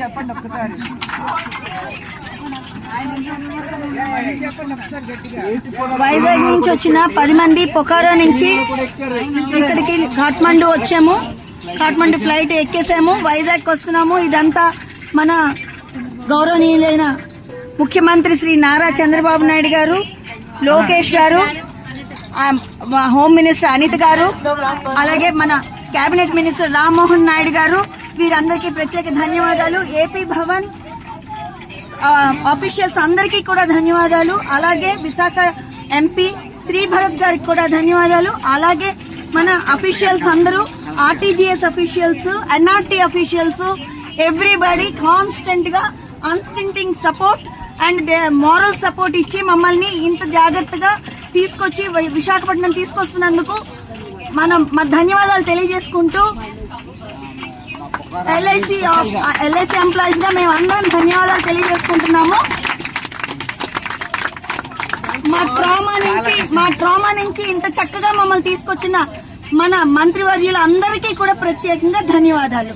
చెప్పండి ఒక్కసారి. వైజాగ్ నుంచి వచ్చిన 10 మంది పొఖారా నుంచి ఇక్కడికి కాఠ్మండు వచ్చాము. కాఠ్మండు ఫ్లైట్ ఎక్కేసాము, వైజాగ్ వస్తున్నాము. ఇదంతా మన గౌరవనీయులైన ముఖ్యమంత్రి శ్రీ నారా చంద్రబాబు నాయుడు గారు, లోకేష్ గారు, హోమ్ మినిస్టర్ అనిత్ గారు, అలాగే మన కేబినెట్ మినిస్టర్ రామ్మోహన్ నాయుడు గారు, వీరందరికీ ప్రత్యేక ధన్యవాదాలు. ఏపీ భవన్ ఆఫీషియల్స్ అందరికీ కూడా ధన్యవాదాలు. అలాగే విశాఖ ఎంపీ శ్రీ భరత్ గారికి కూడా ధన్యవాదాలు. అలాగే మన అఫీషియల్స్ అందరూ, RTGS officials, NRT officials, everybody constant గా unstinting support and moral support ఇచ్చి మమ్మల్ని ఇంత జాగ్రత్తగా తీసుకొచ్చి విశాఖపట్నం తీసుకొస్తున్నందుకు మనం ధన్యవాదాలు తెలియజేసుకుంటూ ఎల్ఐసి ఎంప్లాయీస్ గా మేము అందరం ధన్యవాదాలు తెలియజేసుకుంటున్నాము. మా ట్రామా నుంచి ఇంత చక్కగా మమ్మల్ని తీసుకొచ్చిన మన మంత్రివర్యులందరికీ కూడా ప్రత్యేకంగా ధన్యవాదాలు.